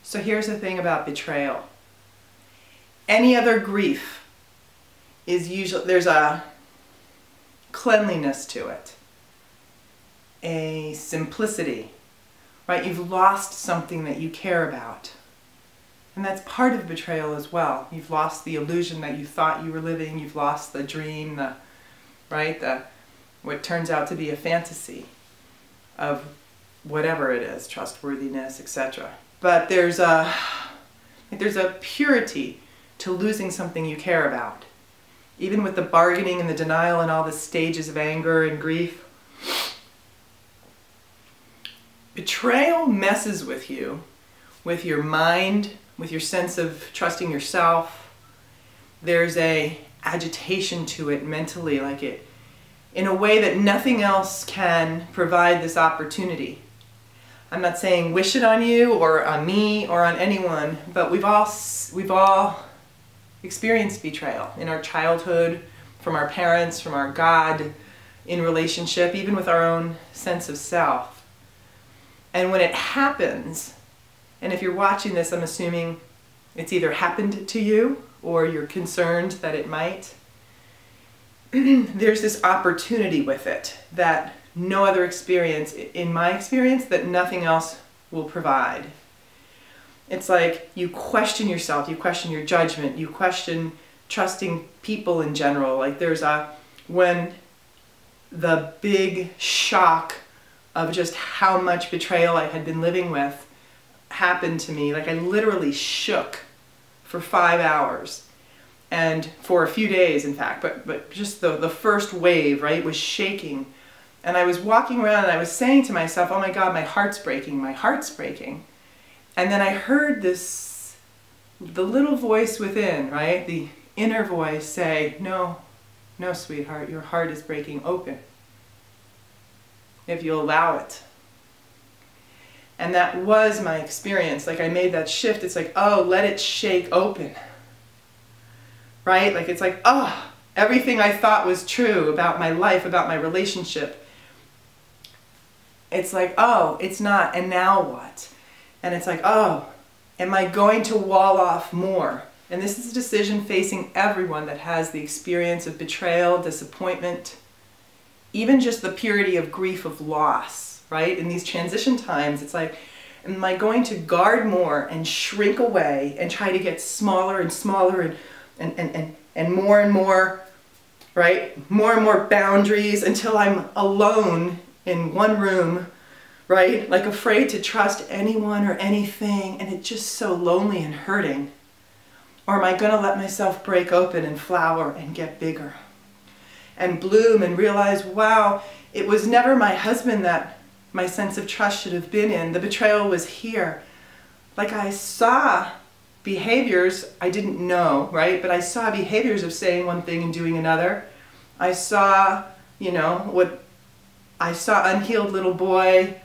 So here's the thing about betrayal. Any other grief is usually, there's a cleanliness to it, a simplicity, right? You've lost something that you care about. And that's part of betrayal as well. You've lost the illusion that you thought you were living. You've lost the dream, what turns out to be a fantasy of whatever it is, trustworthiness, etc. But there's a purity to losing something you care about. Even with the bargaining and the denial and all the stages of anger and grief. Betrayal messes with you, with your mind, with your sense of trusting yourself. There's a agitation to it mentally, in a way that nothing else can provide this opportunity. I'm not saying wish it on you or on me or on anyone, but we've all experienced betrayal in our childhood, from our parents, from our God, in relationship, even with our own sense of self. And when it happens, and if you're watching this, I'm assuming it's either happened to you or you're concerned that it might, there's this opportunity with it that no other experience, in my experience, that nothing else will provide. It's like you question yourself, you question your judgment, you question trusting people in general. When the big shock of just how much betrayal I had been living with happened to me, I literally shook for 5 hours. And for a few days, in fact, but just the first wave, right, was shaking. And I was walking around and I was saying to myself, oh my God, my heart's breaking, my heart's breaking. And then I heard the little voice within, right, the inner voice say, no, sweetheart, your heart is breaking open, if you allow it. And that was my experience. I made that shift. It's oh, let it shake open. Right? It's oh, everything I thought was true about my life, about my relationship. It's oh, it's not, and now what? And it's oh, am I going to wall off more? And this is a decision facing everyone that has the experience of betrayal, disappointment, even just the purity of grief of loss, right? In these transition times, it's am I going to guard more and shrink away and try to get smaller and smaller and more, right? More and more boundaries until I'm alone in one room, right? Afraid to trust anyone or anything, and it's just so lonely and hurting. Or am I going to let myself break open and flower and get bigger and bloom and realize, wow, it was never my husband that my sense of trust should have been in. The betrayal was here. I saw behaviors I didn't know, right? But I saw behaviors of saying one thing and doing another. I saw, I saw unhealed little boy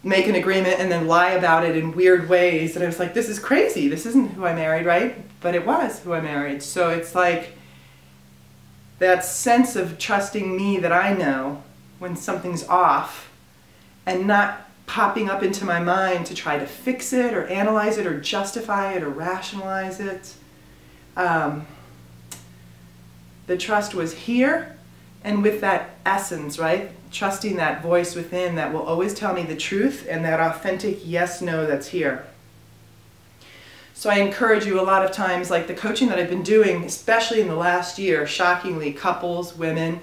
make an agreement and then lie about it in weird ways. And I was this is crazy. This isn't who I married, right? But it was who I married. So it's that sense of trusting me that I know when something's off and not popping up into my mind to try to fix it or analyze it or justify it or rationalize it. The trust was here, and with that essence, right? Trusting that voice within that will always tell me the truth and that authentic yes, no that's here. So I encourage you a lot of times, the coaching that I've been doing, especially in the last year, shockingly, couples, women,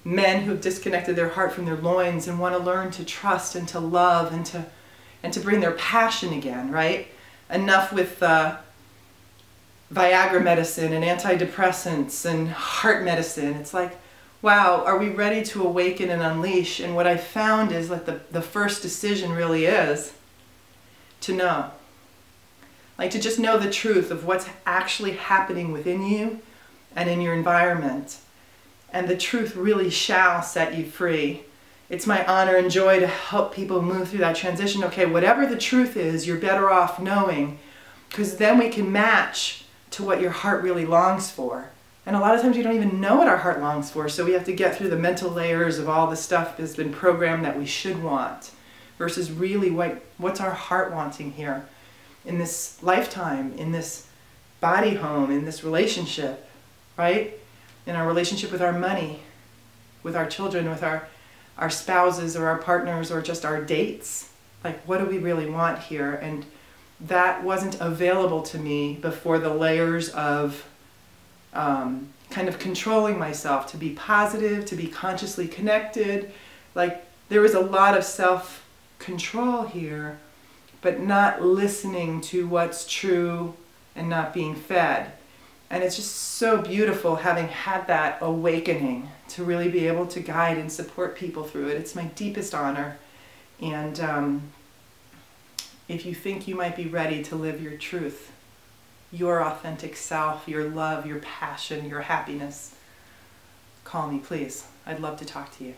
men who have disconnected their heart from their loins and want to learn to trust and to love and to bring their passion again, right? Enough with Viagra medicine and antidepressants and heart medicine. It's wow, are we ready to awaken and unleash? And what I found is the first decision really is to know. To just know the truth of what's actually happening within you and in your environment. And the truth really shall set you free. It's my honor and joy to help people move through that transition. Okay, whatever the truth is, you're better off knowing, because then we can match to what your heart really longs for. And a lot of times we don't even know what our heart longs for, so we have to get through the mental layers of all the stuff that's been programmed that we should want. versus really what's our heart wanting here in this lifetime, in this body home, in this relationship, right? In our relationship with our money, with our children, with our spouses or our partners or just our dates. Like, what do we really want here? And that wasn't available to me before the layers of kind of controlling myself to be positive, to be consciously connected. Like, there was a lot of self-control here, but not listening to what's true and not being fed. And it's just so beautiful having had that awakening to really be able to guide and support people through it. It's my deepest honor. And if you think you might be ready to live your truth, your authentic self, your love, your passion, your happiness, call me, please. I'd love to talk to you.